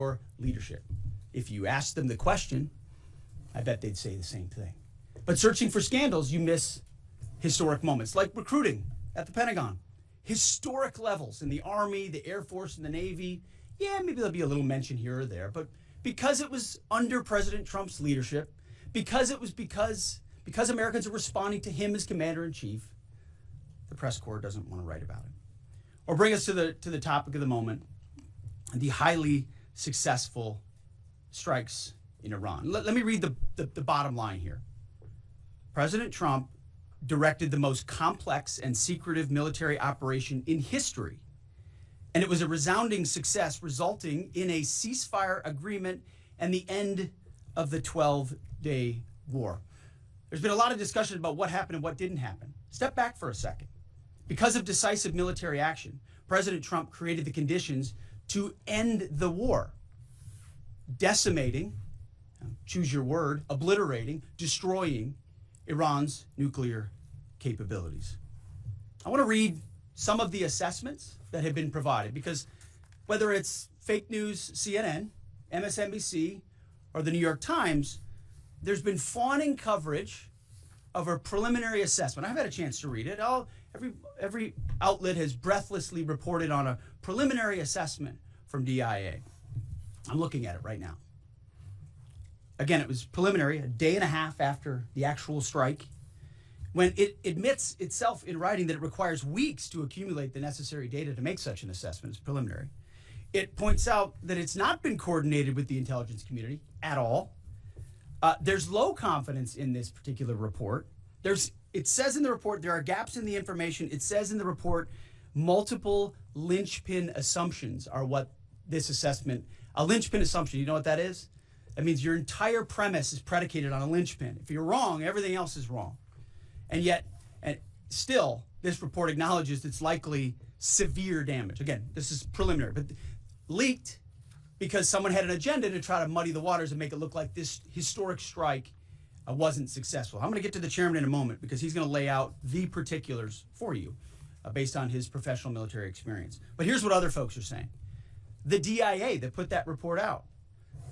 or leadership. If you ask them the question, I bet they'd say the same thing. But searching for scandals, you miss historic moments, like recruiting at the Pentagon. Historic levels in the Army, the Air Force, and the Navy. Yeah, maybe there'll be a little mention here or there, but because it was under President Trump's leadership, because Americans are responding to him as commander-in-chief, the press corps doesn't want to write about it. Or bring us to the topic of the moment, the highly successful strikes in Iran. Let me read the bottom line here. President Trump directed the most complex and secretive military operation in history, and it was a resounding success, resulting in a ceasefire agreement and the end of the 12-day war. There's been a lot of discussion about what happened and what didn't happen. Step back for a second. Because of decisive military action, President Trump created the conditions to end the war, decimating, choose your word, obliterating, destroying Iran's nuclear capabilities. I want to read some of the assessments that have been provided, because whether it's fake news, CNN, MSNBC, or the New York Times, there's been fawning coverage of a preliminary assessment. I've had a chance to read it. Every outlet has breathlessly reported on a preliminary assessment from DIA. I'm looking at it right now. Again, it was preliminary, a day and a half after the actual strike, when it admits itself in writing that it requires weeks to accumulate the necessary data to make such an assessment. It's preliminary. It points out that it's not been coordinated with the intelligence community at all. There's low confidence in this particular report. It says in the report there are gaps in the information. It says in the report multiple linchpin assumptions are what this assessment, a linchpin assumption, you know what that is? That means your entire premise is predicated on a linchpin. If you're wrong, everything else is wrong. And yet, still, this report acknowledges it's likely severe damage. Again, this is preliminary, but leaked because someone had an agenda to try to muddy the waters and make it look like this historic strike wasn't successful. I'm going to get to the chairman in a moment because he's going to lay out the particulars for you based on his professional military experience. But here's what other folks are saying. The DIA that put that report out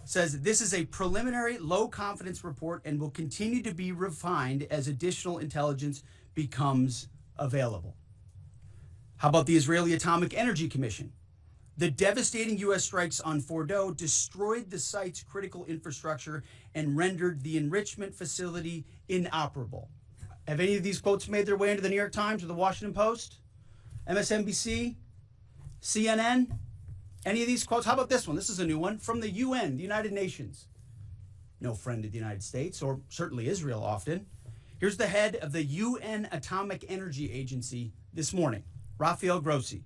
says this is a preliminary low-confidence report and will continue to be refined as additional intelligence becomes available. How about the Israeli Atomic Energy Commission? The devastating U.S. strikes on Fordow destroyed the site's critical infrastructure and rendered the enrichment facility inoperable. Have any of these quotes made their way into the New York Times or the Washington Post? MSNBC? CNN? Any of these quotes? How about this one? This is a new one from the UN, the United Nations. No friend of the United States, or certainly Israel often. Here's the head of the UN Atomic Energy Agency this morning, Rafael Grossi.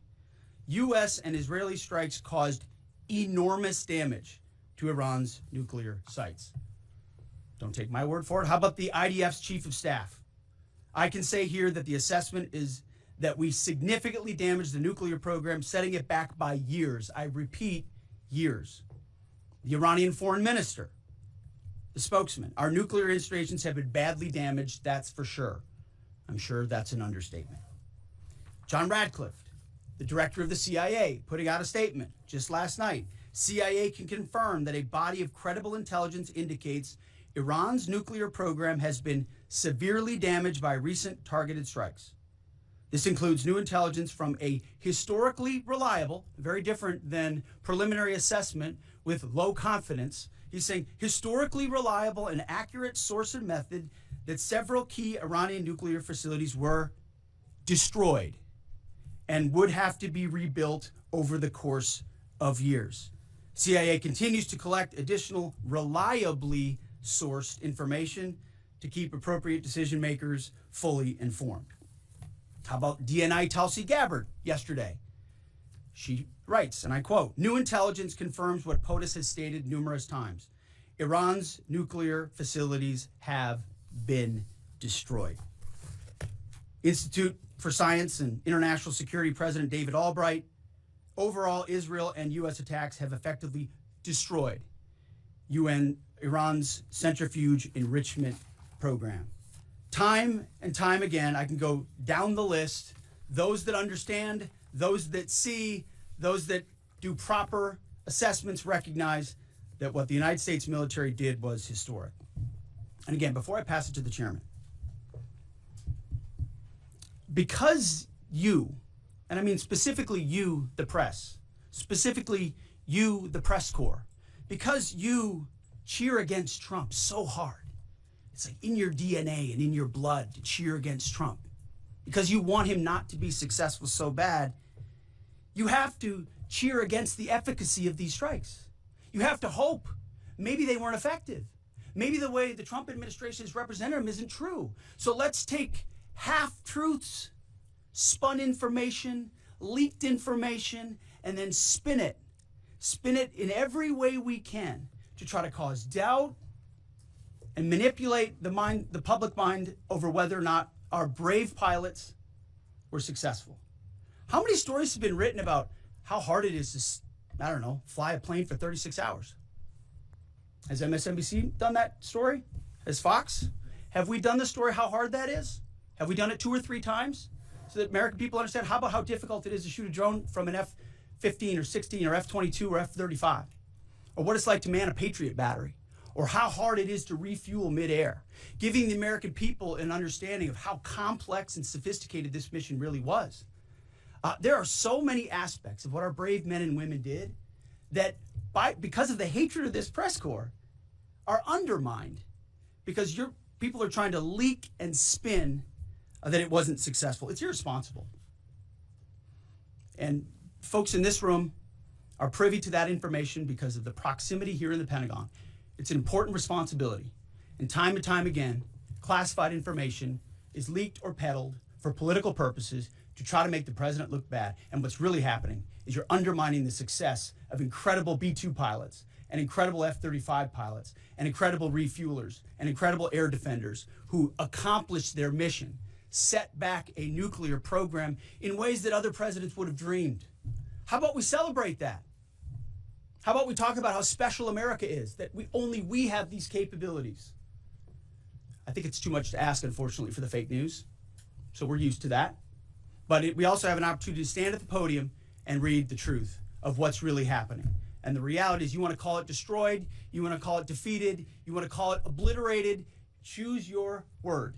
U.S. and Israeli strikes caused enormous damage to Iran's nuclear sites. Don't take my word for it. How about the IDF's chief of staff? I can say here that the assessment is that we significantly damaged the nuclear program, setting it back by years. I repeat, years. The Iranian foreign minister, the spokesman, our nuclear installations have been badly damaged, that's for sure. I'm sure that's an understatement. John Radcliffe, the director of the CIA, putting out a statement just last night. CIA can confirm that a body of credible intelligence indicates Iran's nuclear program has been severely damaged by recent targeted strikes. This includes new intelligence from a historically reliable, very different than preliminary assessment with low confidence. He's saying historically reliable and accurate source and method that several key Iranian nuclear facilities were destroyed and would have to be rebuilt over the course of years. CIA continues to collect additional reliably sourced information to keep appropriate decision makers fully informed. How about DNI Tulsi Gabbard yesterday? She writes, and I quote, "New intelligence confirms what POTUS has stated numerous times. Iran's nuclear facilities have been destroyed." Institute for Science and International Security President David Albright, overall, Israel and U.S. attacks have effectively destroyed Iran's centrifuge enrichment program. Time and time again, I can go down the list, those that understand, those that see, those that do proper assessments recognize that what the United States military did was historic. And again, before I pass it to the chairman, because you, and I mean specifically you, the press, specifically you, the press corps, because you cheer against Trump so hard, it's like in your DNA and in your blood to cheer against Trump, because you want him not to be successful so bad, you have to cheer against the efficacy of these strikes. You have to hope maybe they weren't effective. Maybe the way the Trump administration has represented them isn't true. So let's take half-truths, spun information, leaked information, and then spin it. Spin it in every way we can to try to cause doubt and manipulate the public mind over whether or not our brave pilots were successful. How many stories have been written about how hard it is to, I don't know, fly a plane for 36 hours? Has MSNBC done that story? Has Fox? Have we done the story how hard that is? Have we done it 2 or 3 times so that American people understand? How about how difficult it is to shoot a drone from an F-15 or 16 or F-22 or F-35? Or what it's like to man a Patriot battery? Or how hard it is to refuel midair? Giving the American people an understanding of how complex and sophisticated this mission really was. There are so many aspects of what our brave men and women did that because of the hatred of this press corps are undermined because your people are trying to leak and spin that it wasn't successful. It's irresponsible. And folks in this room are privy to that information because of the proximity here in the Pentagon. It's an important responsibility. And time again, classified information is leaked or peddled for political purposes to try to make the president look bad. And what's really happening is you're undermining the success of incredible B-2 pilots and incredible F-35 pilots and incredible refuelers and incredible air defenders who accomplished their mission, set back a nuclear program in ways that other presidents would have dreamed. How about we celebrate that? How about we talk about how special America is, that only we have these capabilities? I think it's too much to ask, unfortunately, for the fake news. So we're used to that. But we also have an opportunity to stand at the podium and read the truth of what's really happening. And the reality is, you want to call it destroyed, you want to call it defeated, you want to call it obliterated, choose your word.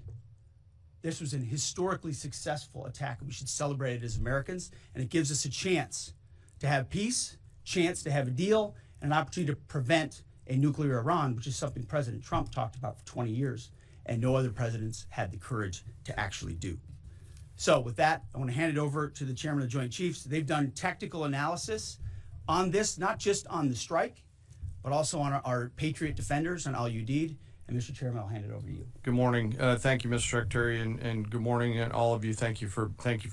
This was an historically successful attack, and we should celebrate it as Americans, and it gives us a chance to have peace, chance to have a deal, and an opportunity to prevent a nuclear Iran, which is something President Trump talked about for 20 years, and no other presidents had the courage to actually do. So with that, I want to hand it over to the chairman of the Joint Chiefs. They've done technical analysis on this, not just on the strike, but also on our Patriot defenders, on Al Udeid. And Mr. Chairman, I'll hand it over to you. Good morning. Thank you, Mr. Secretary, and good morning, and all of you. Thank you for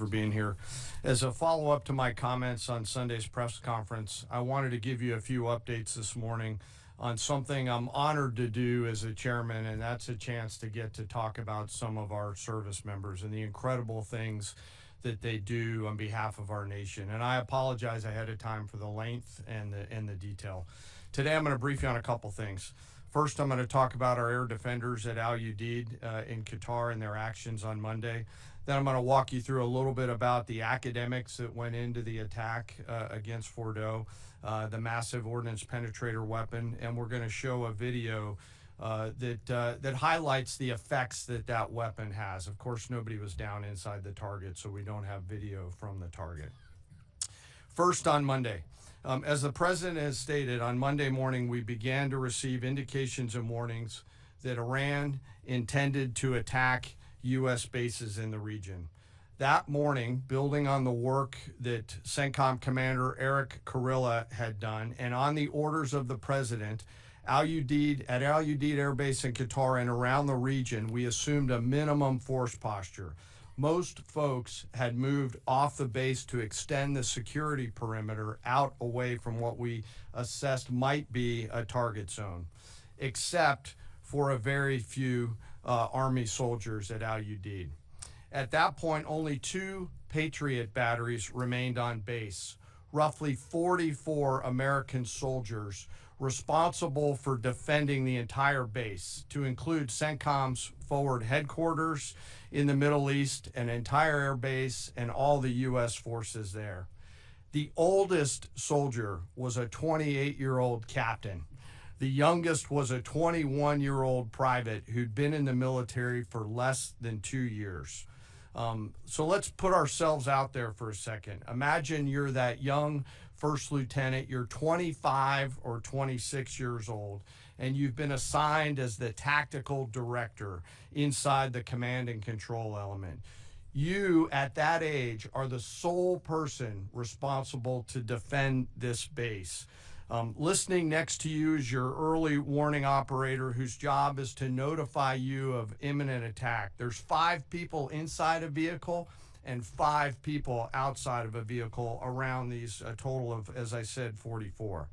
being here. As a follow-up to my comments on Sunday's press conference, I wanted to give you a few updates this morning on something I'm honored to do as a chairman, and that's a chance to get to talk about some of our service members and the incredible things that they do on behalf of our nation. And I apologize ahead of time for the length and the detail. Today I'm going to brief you on a couple things. First, I'm going to talk about our air defenders at Al Udeid in Qatar and their actions on Monday. Then I'm going to walk you through a little bit about the academics that went into the attack against Fordo, the massive ordnance penetrator weapon, and we're going to show a video that highlights the effects that weapon has. Of course, nobody was down inside the target, so we don't have video from the target. First, on Monday. As the president has stated, on Monday morning, we began to receive indications and warnings that Iran intended to attack U.S. bases in the region. That morning, building on the work that CENTCOM Commander Eric Kurilla had done, and on the orders of the president, at Al Udeid Air Base in Qatar and around the region, we assumed a minimum force posture. Most folks had moved off the base to extend the security perimeter out away from what we assessed might be a target zone, except for a very few Army soldiers at Al Udeid. At that point, only 2 Patriot batteries remained on base, roughly 44 American soldiers responsible for defending the entire base, to include CENTCOM's forward headquarters in the Middle East, an entire air base, and all the U.S. forces there. The oldest soldier was a 28-year-old captain. The youngest was a 21-year-old private who'd been in the military for less than 2 years. So let's put ourselves out there for a second. Imagine you're that young first lieutenant, you're 25 or 26 years old, and you've been assigned as the tactical director inside the command and control element. You, at that age, are the sole person responsible to defend this base. Listening next to you is your early warning operator whose job is to notify you of imminent attack. There's 5 people inside a vehicle and 5 people outside of a vehicle around these, a total of, as I said, 44.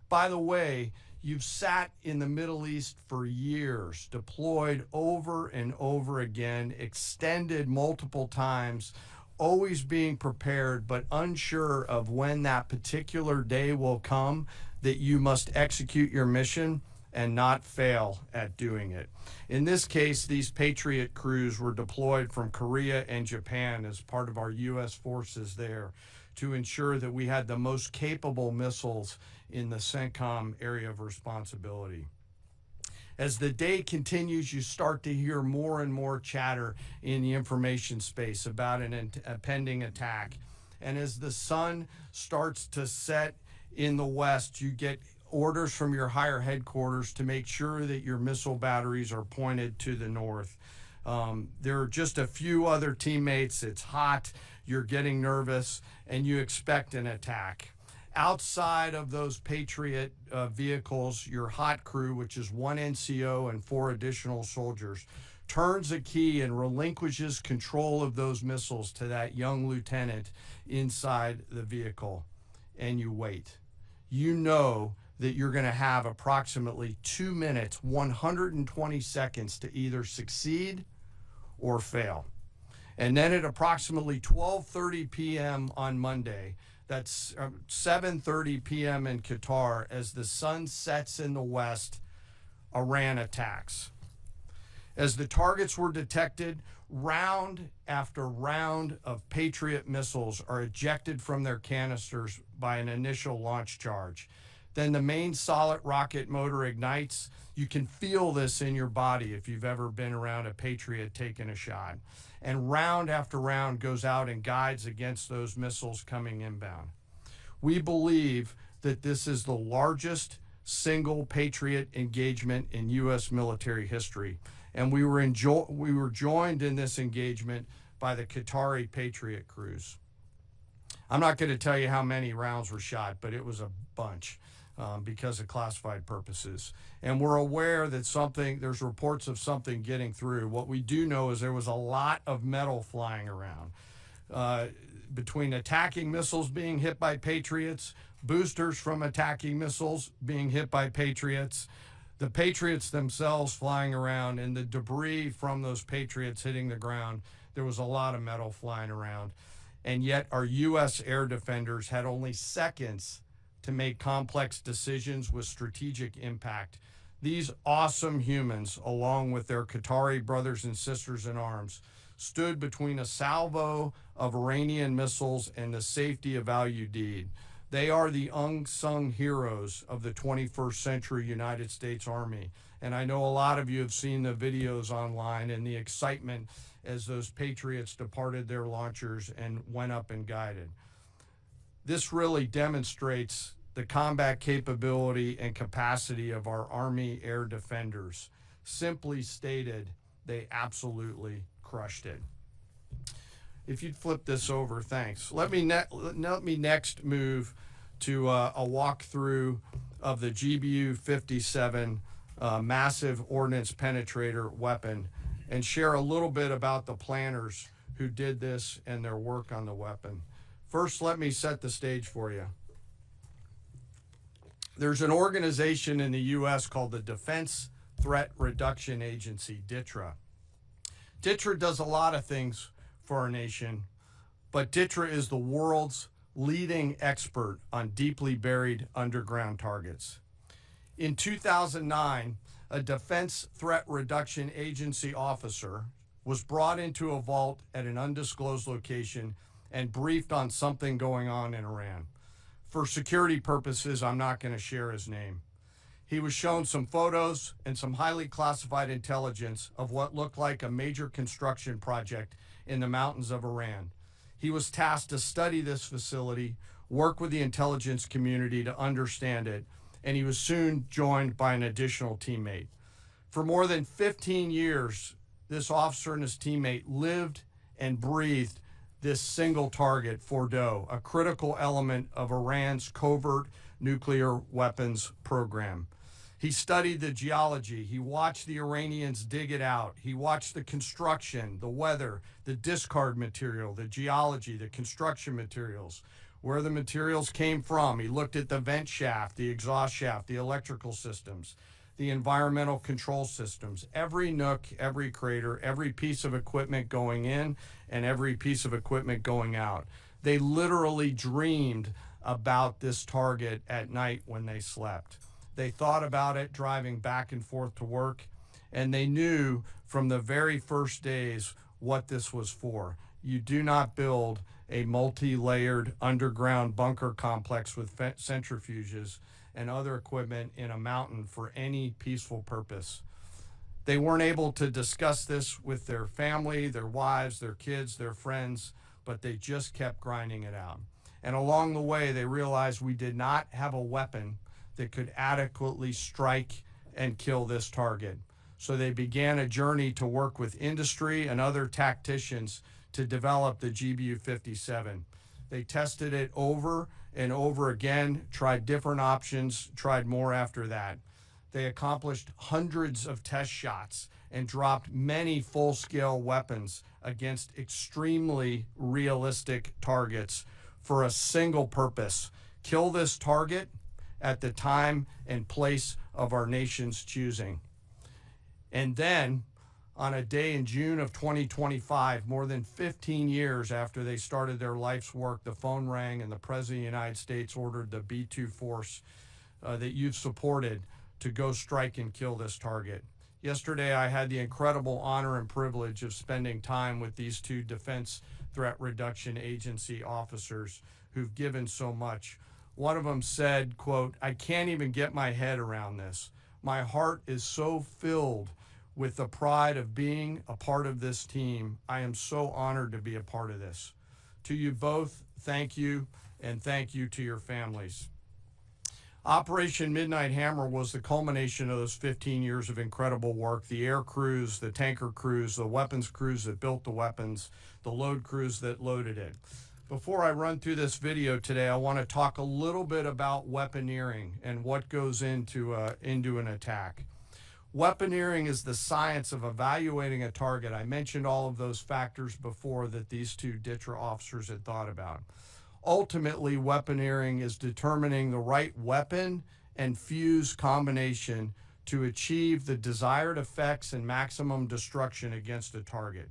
By the way, you've sat in the Middle East for years, deployed over and over again, extended multiple times, always being prepared, but unsure of when that particular day will come that you must execute your mission and not fail at doing it. In this case, these Patriot crews were deployed from Korea and Japan as part of our U.S. forces there to ensure that we had the most capable missiles in the CENTCOM area of responsibility. As the day continues, you start to hear more and more chatter in the information space about a pending attack. And as the sun starts to set in the west, you get orders from your higher headquarters to make sure that your missile batteries are pointed to the north. There are just a few other teammates. It's hot, you're getting nervous, and you expect an attack. Outside of those Patriot vehicles, your hot crew, which is 1 NCO and 4 additional soldiers, turns a key and relinquishes control of those missiles to that young lieutenant inside the vehicle, and you wait. You know that you're going to have approximately 2 minutes, 120 seconds to either succeed or fail. And then at approximately 12:30 p.m. on Monday, that's 7:30 p.m. in Qatar, as the sun sets in the west, Iran attacks. As the targets were detected, round after round of Patriot missiles are ejected from their canisters by an initial launch charge. Then the main solid rocket motor ignites. You can feel this in your body if you've ever been around a Patriot taking a shot. And round after round goes out and guides against those missiles coming inbound. We believe that this is the largest single Patriot engagement in U.S. military history. And we were joined in this engagement by the Qatari Patriot crews. I'm not going to tell you how many rounds were shot, but it was a bunch because of classified purposes. And we're aware that there's reports of something getting through. What we do know is there was a lot of metal flying around. Between attacking missiles being hit by Patriots, boosters from attacking missiles being hit by Patriots, the Patriots themselves flying around, and the debris from those Patriots hitting the ground, there was a lot of metal flying around. And yet our U.S. air defenders had only seconds to make complex decisions with strategic impact. These awesome humans, along with their Qatari brothers and sisters in arms, stood between a salvo of Iranian missiles and the safety of Al Udeid. They are the unsung heroes of the 21st century United States Army. And I know a lot of you have seen the videos online and the excitement as those Patriots departed their launchers and went up and guided. This really demonstrates the combat capability and capacity of our Army air defenders. Simply stated, they absolutely crushed it. If you'd flip this over, thanks. Let me next move to a walkthrough of the GBU-57 massive ordnance penetrator weapon and share a little bit about the planners who did this and their work on the weapon. First, let me set the stage for you. There's an organization in the U.S. called the Defense Threat Reduction Agency, DTRA. DTRA does a lot of things for our nation, but DTRA is the world's leading expert on deeply buried underground targets. In 2009, a Defense Threat Reduction Agency officer was brought into a vault at an undisclosed location and briefed on something going on in Iran. For security purposes, I'm not going to share his name. He was shown some photos and some highly classified intelligence of what looked like a major construction project in the mountains of Iran. He was tasked to study this facility, work with the intelligence community to understand it, and he was soon joined by an additional teammate. For more than 15 years, this officer and his teammate lived and breathed this single target, Fordo, a critical element of Iran's covert nuclear weapons program. He studied the geology. He watched the Iranians dig it out. He watched the construction, the weather, the discard material, the geology, the construction materials, where the materials came from. He looked at the vent shaft, the exhaust shaft, the electrical systems, the environmental control systems, every nook, every crater, every piece of equipment going in and every piece of equipment going out. They literally dreamed about this target at night when they slept. They thought about it driving back and forth to work, and they knew from the very first days what this was for. You do not build a multi-layered underground bunker complex with centrifuges and other equipment in a mountain for any peaceful purpose. They weren't able to discuss this with their family, their wives, their kids, their friends, but they just kept grinding it out. And along the way, they realized we did not have a weapon that could adequately strike and kill this target. So they began a journey to work with industry and other tacticians to develop the GBU-57. They tested it over and over again, tried different options, tried more after that. They accomplished hundreds of test shots and dropped many full-scale weapons against extremely realistic targets for a single purpose: kill this target at the time and place of our nation's choosing. And then, on a day in June of 2025, more than 15 years after they started their life's work, the phone rang and the President of the United States ordered the B-2 force that you've supported to go strike and kill this target. Yesterday, I had the incredible honor and privilege of spending time with these two Defense Threat Reduction Agency officers who've given so much. One of them said, quote, "I can't even get my head around this. My heart is so filled with the pride of being a part of this team. I am so honored to be a part of this." To you both, thank you, and thank you to your families. Operation Midnight Hammer was the culmination of those 15 years of incredible work. The air crews, the tanker crews, the weapons crews that built the weapons, the load crews that loaded it. Before I run through this video today, I want to talk a little bit about weaponeering and what goes into an attack. Weaponeering is the science of evaluating a target. I mentioned all of those factors before that these two DITRA officers had thought about. Ultimately, weaponeering is determining the right weapon and fuse combination to achieve the desired effects and maximum destruction against a target.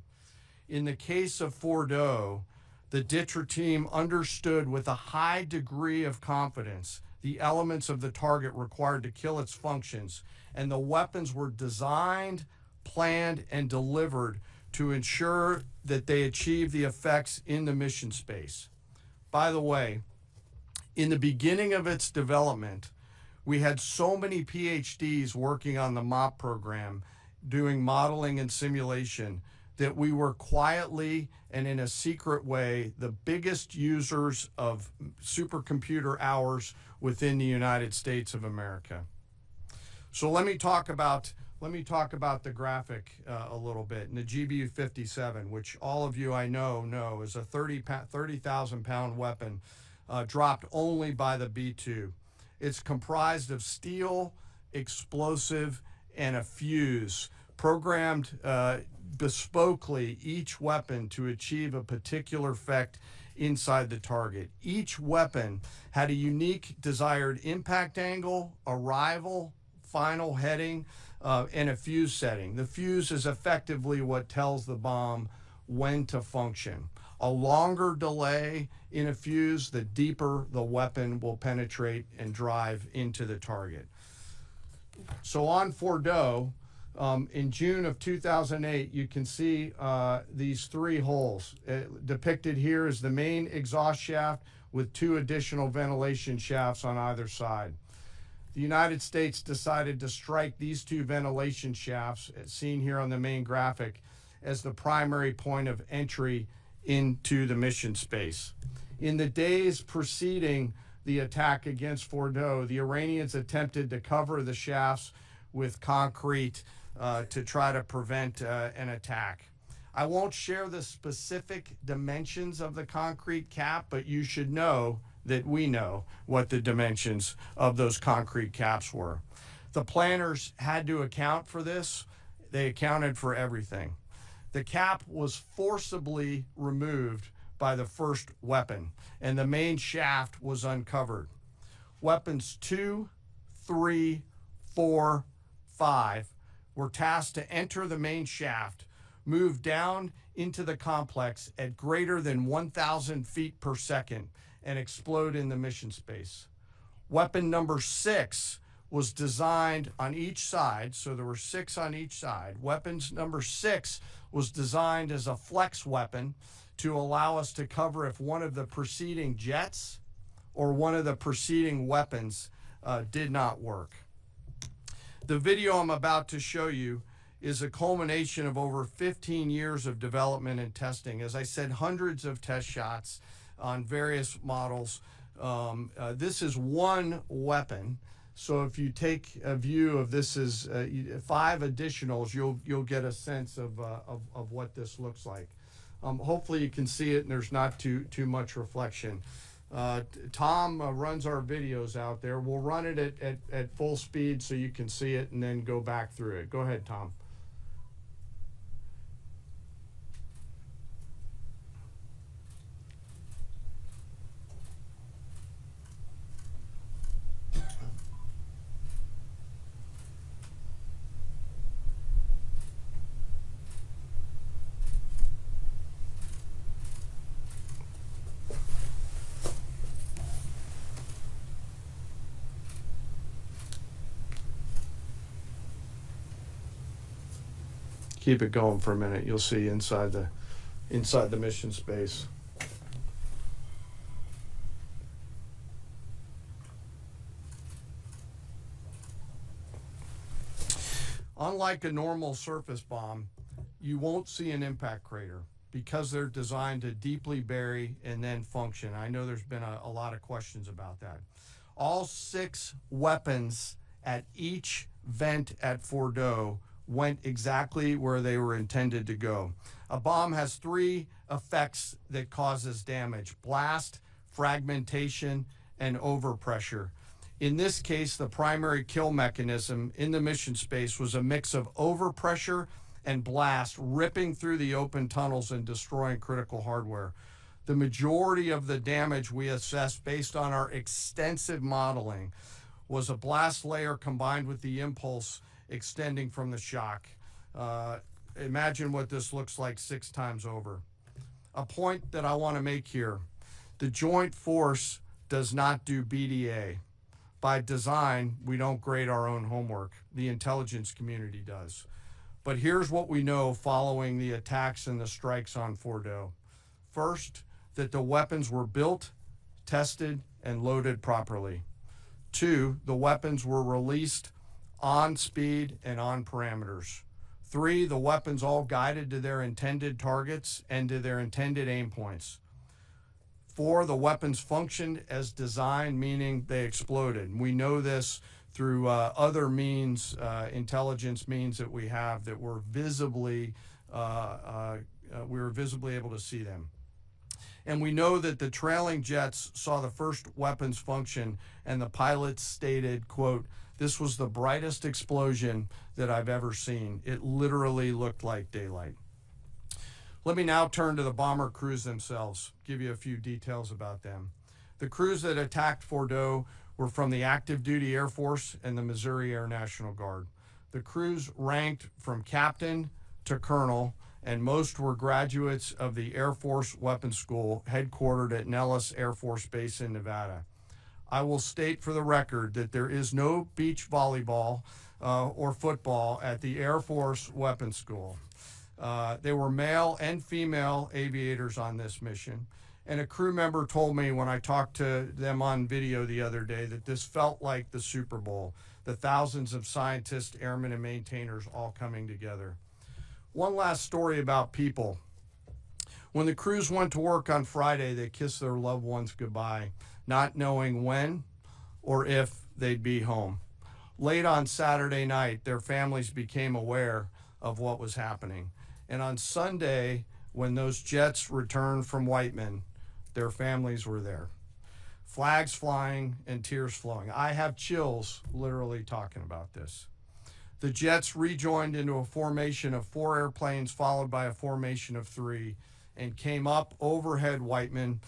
In the case of Fordo, the DITRA team understood with a high degree of confidence the elements of the target required to kill its functions, and the weapons were designed, planned, and delivered to ensure that they achieve the effects in the mission space. By the way, in the beginning of its development, we had so many PhDs working on the MOP program, doing modeling and simulation, that we were quietly and in a secret way the biggest users of supercomputer hours within the United States of America. So let me talk about the graphic a little bit. And the GBU-57, which all of you I know is a 30,000 pound weapon dropped only by the B-2. It's comprised of steel, explosive, and a fuse, programmed bespokely each weapon to achieve a particular effect inside the target. Each weapon had a unique desired impact angle, arrival, final heading, and a fuse setting. The fuse is effectively what tells the bomb when to function. A longer delay in a fuse, the deeper the weapon will penetrate and drive into the target. So on Fordo, In June of 2008, you can see these 3 holes. Depicted here is the main exhaust shaft with 2 additional ventilation shafts on either side. The United States decided to strike these 2 ventilation shafts, as seen here on the main graphic, as the primary point of entry into the mission space. In the days preceding the attack against Fordow, the Iranians attempted to cover the shafts with concrete to try to prevent an attack. I won't share the specific dimensions of the concrete cap, but you should know that we know what the dimensions of those concrete caps were. The planners had to account for this. They accounted for everything. The cap was forcibly removed by the first weapon, and the main shaft was uncovered. Weapons 2, 3, 4, 5 were tasked to enter the main shaft, move down into the complex at greater than 1,000 feet per second, and explode in the mission space. Weapon number 6 was designed on each side, so there were 6 on each side. Weapons number 6 was designed as a flex weapon to allow us to cover if one of the preceding jets or one of the preceding weapons did not work. The video I'm about to show you is a culmination of over 15 years of development and testing. As I said, hundreds of test shots on various models. This is one weapon. So if you take a view of this as 5 additionals, you'll get a sense of what this looks like. Hopefully you can see it and there's not too much reflection. Tom runs our videos out there. We'll run it at full speed so you can see it and then go back through it. Go ahead, Tom. Keep it going for a minute. You'll see inside the mission space. Unlike a normal surface bomb, you won't see an impact crater because they're designed to deeply bury and then function. I know there's been a lot of questions about that. All 6 weapons at each vent at Fordow went exactly where they were intended to go. A bomb has 3 effects that causes damage: blast, fragmentation, and overpressure. In this case, the primary kill mechanism in the mission space was a mix of overpressure and blast, ripping through the open tunnels and destroying critical hardware. The majority of the damage we assessed based on our extensive modeling was a blast layer combined with the impulse extending from the shock. Imagine what this looks like 6 times over. A point that I want to make here: the Joint Force does not do BDA. By design, we don't grade our own homework. The intelligence community does. But here's what we know following the attacks and the strikes on Fordow. First, that the weapons were built, tested, and loaded properly. 2, the weapons were released on speed and on parameters. 3, the weapons all guided to their intended targets and to their intended aim points. 4, the weapons functioned as designed, meaning they exploded. We know this through other means, intelligence means that we have, that were visibly, we were visibly able to see them. And we know that the trailing jets saw the first weapons function, and the pilots stated, quote, "This was the brightest explosion that I've ever seen. It literally looked like daylight." Let me now turn to the bomber crews themselves, give you a few details about them. The crews that attacked Fordow were from the active duty Air Force and the Missouri Air National Guard. The crews ranked from captain to colonel, and most were graduates of the Air Force Weapons School headquartered at Nellis Air Force Base in Nevada. I will state for the record that there is no beach volleyball or football at the Air Force Weapons School. There were male and female aviators on this mission. And a crew member told me when I talked to them on video the other day that this felt like the Super Bowl, the thousands of scientists, airmen, and maintainers all coming together. One last story about people. When the crews went to work on Friday, they kissed their loved ones goodbye, not knowing when or if they'd be home. Late on Saturday night, their families became aware of what was happening. And on Sunday, when those jets returned from Whiteman, their families were there. Flags flying and tears flowing. I have chills literally talking about this. The jets rejoined into a formation of 4 airplanes followed by a formation of 3 and came up overhead Whiteman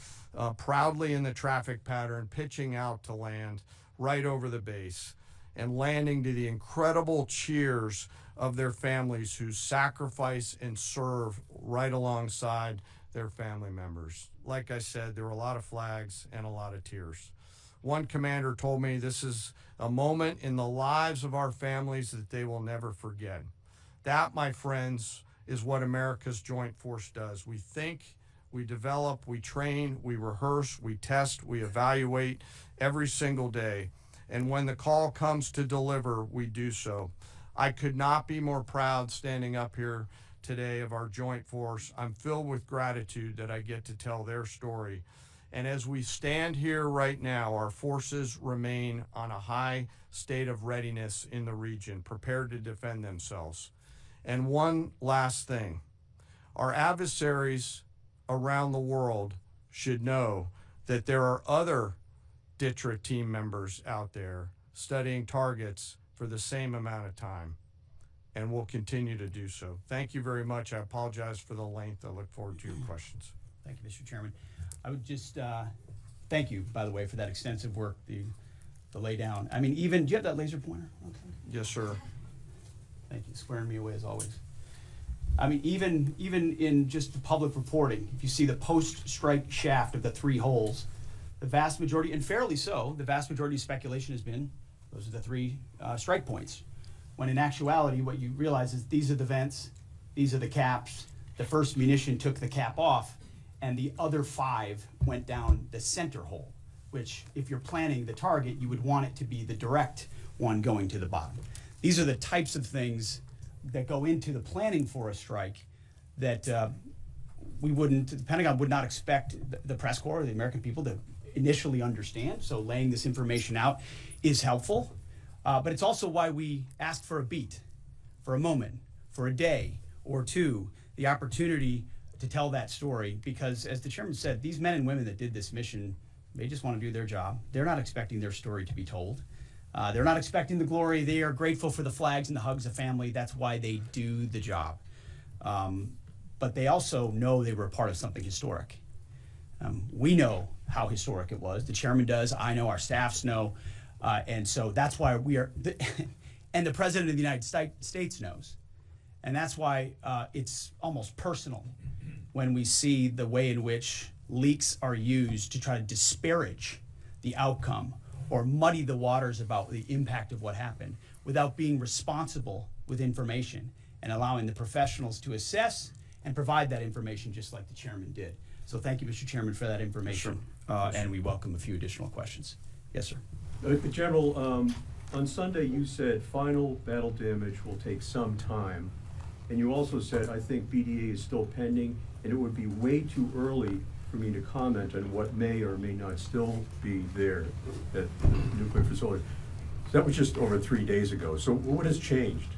proudly in the traffic pattern, pitching out to land right over the base and landing to the incredible cheers of their families who sacrifice and serve right alongside their family members. Like I said, there were a lot of flags and a lot of tears. One commander told me this is a moment in the lives of our families that they will never forget. That, my friends, is what America's Joint Force does. We think, we develop, we train, we rehearse, we test, we evaluate every single day. And when the call comes to deliver, we do so. I could not be more proud standing up here today of our Joint Force. I'm filled with gratitude that I get to tell their story. And as we stand here right now, our forces remain on a high state of readiness in the region, prepared to defend themselves. And one last thing, our adversaries around the world should know that there are other DITRA team members out there studying targets for the same amount of time, and we'll continue to do so. Thank you very much. I apologize for the length. I look forward to your questions. Thank you, Mr. Chairman. I would just thank you, by the way, for that extensive work, the lay down. I mean, even, do you have that laser pointer? Okay. Yes, sir. Thank you, squaring me away as always. I mean, even in just the public reporting, if you see the post-strike shaft of the 3 holes, the vast majority, and fairly so, the vast majority of speculation has been, those are the 3 strike points. When in actuality, what you realize is these are the vents, these are the caps, the first munition took the cap off, and the other 5 went down the center hole, which if you're planning the target, you would want it to be the direct one going to the bottom. These are the types of things that go into the planning for a strike that the Pentagon would not expect the press corps, the American people, to initially understand. So laying this information out is helpful. But it's also why we asked for a beat, for a moment, for a day or 2, the opportunity to tell that story. Because as the chairman said, these men and women that did this mission, they just want to do their job. They're not expecting their story to be told. They're not expecting the glory. They are grateful for the flags and the hugs of family. That's why they do the job. But they also know they were a part of something historic. We know how historic it was. The chairman does. I know. Our staffs know. And so that's why we are, and the President of the United States knows. And that's why it's almost personal when we see the way in which leaks are used to try to disparage the outcome or muddy the waters about the impact of what happened without being responsible with information and allowing the professionals to assess and provide that information just like the chairman did. So thank you, Mr. Chairman, for that information. Sure. And we welcome a few additional questions. Yes, sir. General, on Sunday you said final battle damage will take some time. And you also said, I think BDA is still pending, and it would be way too early for me to comment on what may or may not still be there at the nuclear facility. So that was just over 3 days ago. So what has changed?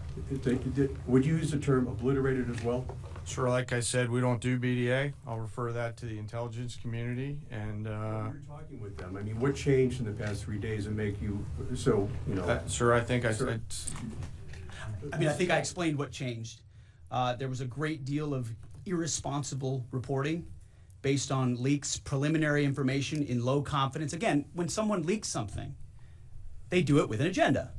Would you use the term obliterated as well? Sure, like I said, we don't do BDA. I'll refer that to the intelligence community. And you're talking with them. I mean, what changed in the past 3 days and make you so, you know? Sir, I think I said. I mean, I think I explained what changed. There was a great deal of irresponsible reporting based on leaks, preliminary information in low confidence. Again, when someone leaks something, they do it with an agenda.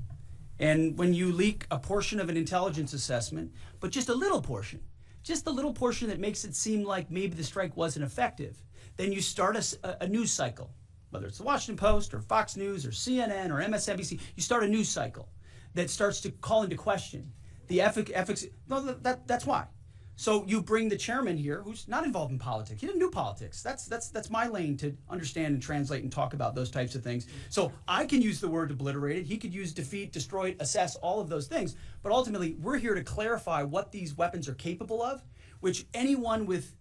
And when you leak a portion of an intelligence assessment, but just a little portion that makes it seem like maybe the strike wasn't effective, then you start a news cycle, whether it's the Washington Post or Fox News or CNN or MSNBC, you start a news cycle. that starts to call into question the ethics. No, that's why. So you bring the chairman here, who's not involved in politics. He didn't do politics. That's my lane to understand and translate and talk about those types of things. So I can use the word obliterated. He could use defeat, destroyed, assess, all of those things. But ultimately, we're here to clarify what these weapons are capable of, which anyone with,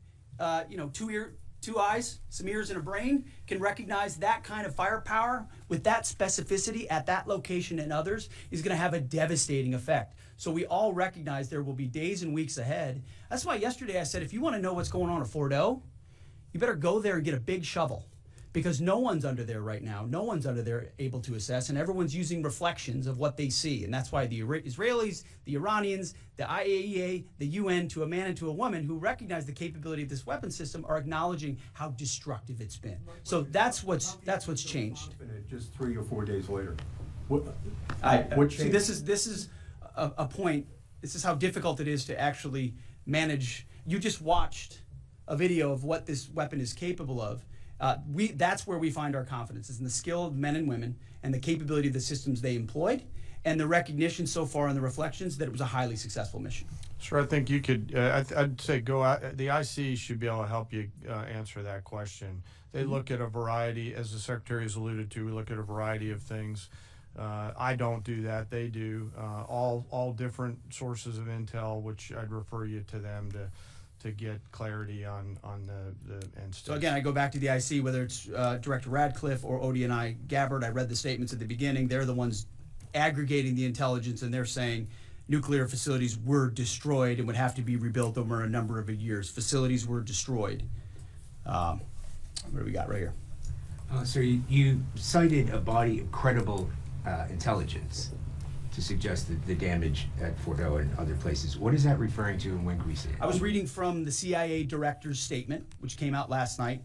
two eyes, some ears, and a brain can recognize that kind of firepower with that specificity at that location and others is going to have a devastating effect. So we all recognize there will be days and weeks ahead. That's why yesterday I said, if you want to know what's going on at Fordo, you better go there and get a big shovel, because no one's under there right now. No one's under there able to assess, and everyone's using reflections of what they see. And that's why the Israelis, the Iranians, the IAEA, the UN, to a man and to a woman who recognize the capability of this weapon system, are acknowledging how destructive it's been. So that's what's changed. Just 3 or 4 days later. What See, changed? this is a point. This is how difficult it is to actually manage. You just watched a video of what this weapon is capable of. That's where we find our confidence, is in the skill of men and women and the capability of the systems they employed, and the recognition so far in the reflections that it was a highly successful mission. Sure, I think you could, I'd say go out, the IC should be able to help you answer that question. They look at a variety, as the Secretary has alluded to, we look at a variety of things. I don't do that, they do. All different sources of intel, which I'd refer you to them to get clarity on the end state. So again, I go back to the IC, whether it's Director Radcliffe or ODNI Gabbard. I read the statements at the beginning. They're the ones aggregating the intelligence, and they're saying nuclear facilities were destroyed and would have to be rebuilt over a number of years. Facilities were destroyed. What do we got right here? So you cited a body of credible intelligence to suggest that the damage at Fordo and other places. What is that referring to, and when can we see it? I was reading from the CIA director's statement, which came out last night.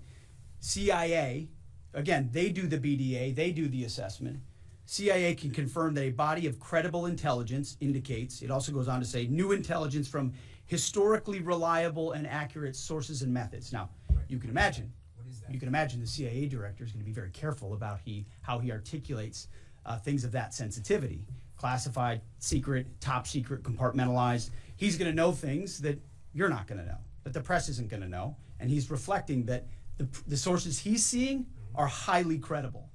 CIA, again, they do the BDA, they do the assessment. CIA can confirm that a body of credible intelligence indicates, it also goes on to say, new intelligence from historically reliable and accurate sources and methods. Now, you can imagine, the CIA director is going to be very careful about how he articulates things of that sensitivity. Classified, secret, top secret, compartmentalized. He's going to know things that you're not going to know, that the press isn't going to know, and he's reflecting that the sources he's seeing are highly credible.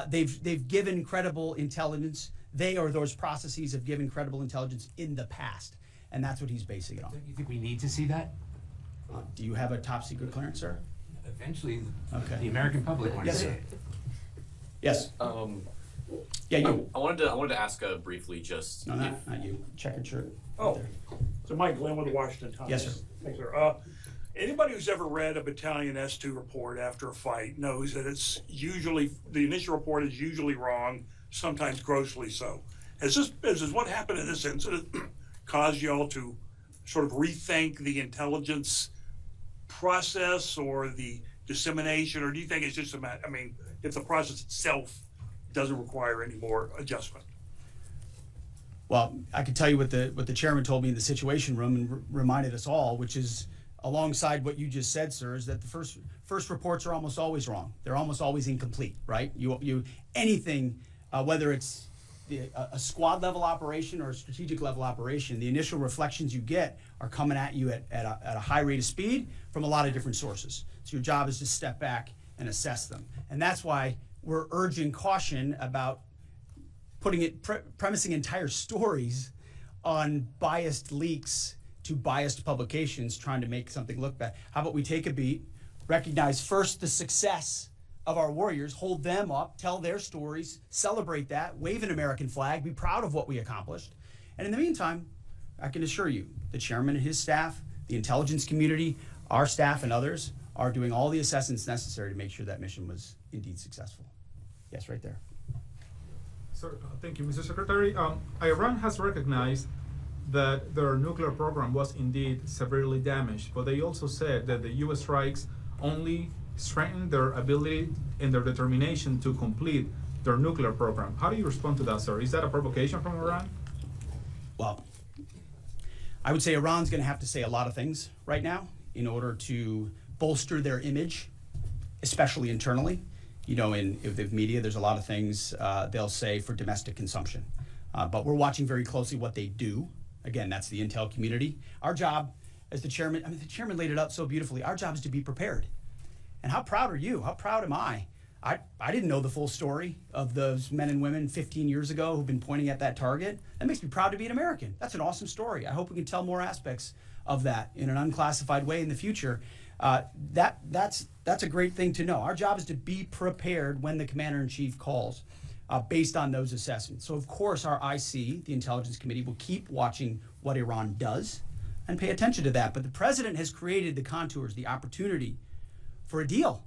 They've given credible intelligence. They or those processes have given credible intelligence in the past, and that's what he's basing it on. Do you think we need to see that? Do you have a top secret clearance, sir? Eventually, Okay. the American public wants to see it. Yes. Yeah, you. I wanted to ask briefly just. No, not you. Checkered shirt. Oh, so Mike Glenn with the Washington Times. Yes, sir. Thanks, sir. Anybody who's ever read a Battalion S2 report after a fight knows that it's usually, the initial report is usually wrong, sometimes grossly so. Has what happened in this incident caused y'all to sort of rethink the intelligence process or the dissemination, or do you think it's just a matter, if the process itself doesn't require any more adjustment? Well, I can tell you what the chairman told me in the Situation Room and reminded us all, which is alongside what you just said, sir, is that the first reports are almost always wrong. They're almost always incomplete, right? Anything, whether it's a squad level operation or a strategic level operation, the initial reflections you get are coming at you at a high rate of speed from a lot of different sources. So your job is to step back and assess them, and that's why we're urging caution about premising entire stories on biased leaks to biased publications trying to make something look bad. How about we take a beat, recognize first the success of our warriors, hold them up, tell their stories, celebrate that, wave an American flag, be proud of what we accomplished. And in the meantime, I can assure you, the chairman and his staff, the intelligence community, our staff and others are doing all the assessments necessary to make sure that mission was indeed successful. Yes, right there. Sir, thank you, Mr. Secretary. Iran has recognized that their nuclear program was indeed severely damaged, but they also said that the U.S. strikes only strengthened their ability and their determination to complete their nuclear program. How do you respond to that, sir? Is that a provocation from Iran? Well, I would say Iran's going to have to say a lot of things right now in order to bolster their image, especially internally. You know, in the media, there's a lot of things they'll say for domestic consumption. But we're watching very closely what they do. Again, that's the intel community. Our job as the chairman, I mean, the chairman laid it out so beautifully. Our job is to be prepared. And how proud are you? How proud am I? I didn't know the full story of those men and women 15 years ago who've been pointing at that target. That makes me proud to be an American. That's an awesome story. I hope we can tell more aspects of that in an unclassified way in the future. That's a great thing to know. Our job is to be prepared when the commander-in-chief calls based on those assessments. So of course our IC, the Intelligence Committee, will keep watching what Iran does and pay attention to that. But the president has created the contours, the opportunity for a deal,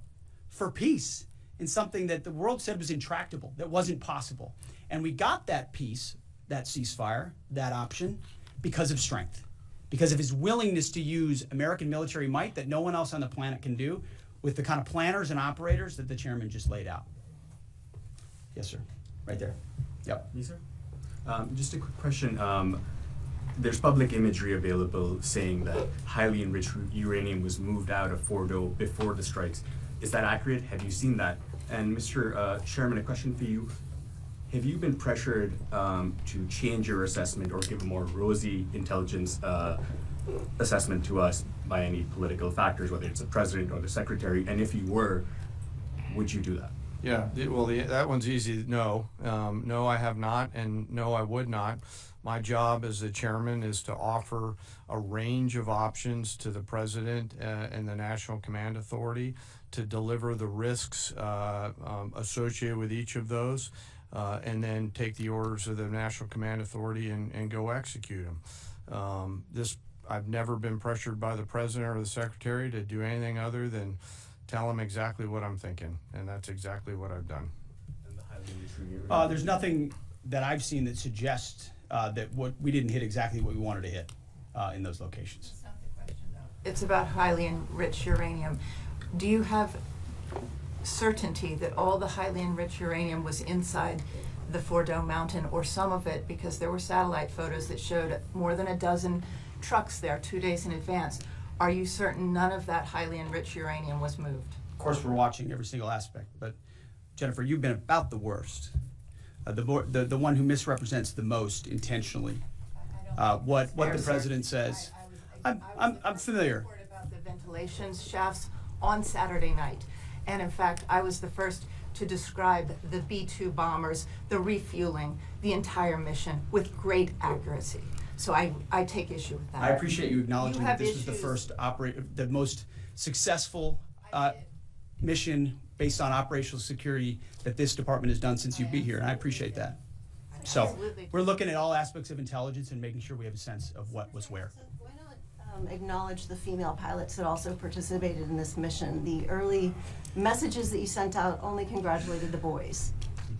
for peace, in something that the world said was intractable, that wasn't possible. And we got that peace, that ceasefire, that option, because of strength, because of his willingness to use American military might that no one else on the planet can do, with the kind of planners and operators that the chairman just laid out. Yes, sir. Right there. Yep. Yes, sir. Just a quick question. There's public imagery available saying that highly enriched uranium was moved out of Fordo before the strikes. Is that accurate? Have you seen that? And Mr. Chairman, a question for you. Have you been pressured to change your assessment or give a more rosy intelligence assessment to us by any political factors, whether it's the president or the secretary? And if you were, would you do that? Yeah, well, that one's easy. No, no, I have not, and no, I would not. My job as the chairman is to offer a range of options to the president and the National Command Authority to deliver the risks associated with each of those, and then take the orders of the National Command Authority and go execute them. I've never been pressured by the president or the secretary to do anything other than tell them exactly what I'm thinking, and that's exactly what I've done. There's nothing that I've seen that suggests that we didn't hit exactly what we wanted to hit in those locations. That's not the question, though. It's about highly enriched uranium. Do you have certainty that all the highly enriched uranium was inside the Fordo mountain, or some of it, because there were satellite photos that showed more than a dozen trucks there 2 days in advance? Are you certain none of that highly enriched uranium was moved? Of course, we're watching every single aspect, but Jennifer, you've been about the worst. The one who misrepresents the most intentionally what the president says. I'm familiar. About the ventilation shafts on Saturday night, and in fact, I was the first to describe the B-2 bombers, the refueling, the entire mission with great accuracy. So I take issue with that. I appreciate you acknowledging that this was the first the most successful mission based on operational security that this department has done since you've been here, and I appreciate that. So we're looking at all aspects of intelligence and making sure we have a sense of what was where. Why not acknowledge the female pilots that also participated in this mission? The early messages that you sent out only congratulated the boys.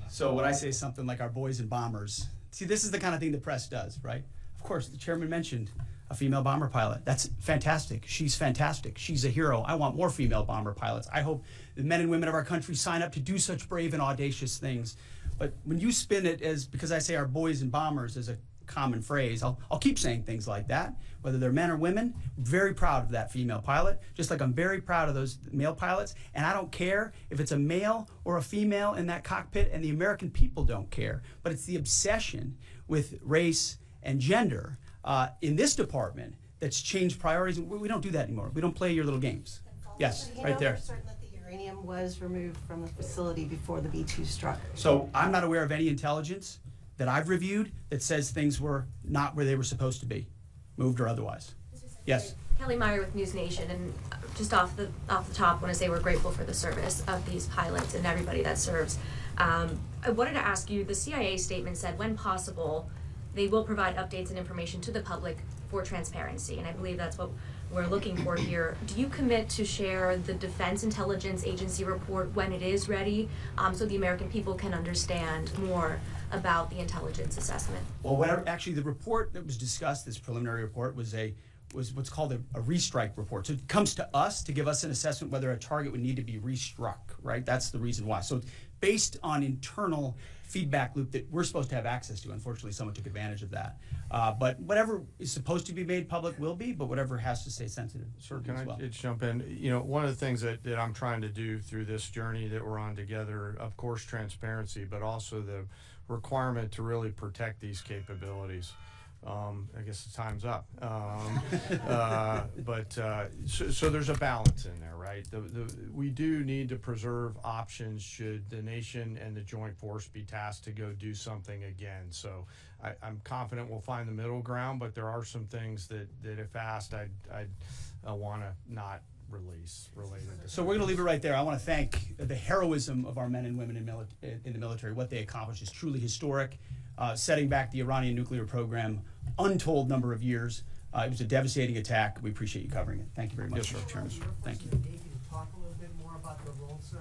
So when I say something like our boys and bombers, see, this is the kind of thing the press does, right? Of course, the chairman mentioned a female bomber pilot. That's fantastic. She's fantastic. She's a hero. I want more female bomber pilots. I hope the men and women of our country sign up to do such brave and audacious things. But when you spin it as, because I say our boys and bombers as a common phrase, I'll keep saying things like that, whether they're men or women. I'm very proud of that female pilot, just like I'm very proud of those male pilots. And I don't care if it's a male or a female in that cockpit, and the American people don't care. But it's the obsession with race and gender in this department that's changed priorities. We don't do that anymore. We don't play your little games. Yes, right there. For certain that the uranium was removed from the facility before the B-2 struck. So I'm not aware of any intelligence that I've reviewed that says things were not where they were supposed to be, moved or otherwise. Yes. Kelly Meyer with News Nation, and just off the top, I want to say we're grateful for the service of these pilots and everybody that serves. I wanted to ask you, the CIA statement said, when possible, they will provide updates and information to the public for transparency, and I believe that's what we're looking for here. Do you commit to share the Defense Intelligence Agency report when it is ready, so the American people can understand more about the intelligence assessment? Well, actually the report that was discussed, this preliminary report, was what's called a restrike report. So it comes to us to give us an assessment whether a target would need to be restruck, right? That's the reason why. So based on internal feedback loop that we're supposed to have access to. Unfortunately, someone took advantage of that. But whatever is supposed to be made public will be, but whatever has to stay sensitive. Sir, will be can as I well. just jump in? You know, one of the things that I'm trying to do through this journey that we're on together, of course, transparency, but also the requirement to really protect these capabilities. I guess the time's up. So there's a balance in there, right? We do need to preserve options should the nation and the joint force be tasked to go do something again. So I'm confident we'll find the middle ground, but there are some things that if asked, I'd want to not release related to. So we're going to leave it right there. I want to thank the heroism of our men and women in the military. What they accomplished is truly historic, setting back the Iranian nuclear program untold number of years. It was a devastating attack. We appreciate you covering it. Thank you very much, Yes, sir. Mr. Chairman. Thank you. Talk a little bit more about the role, sir.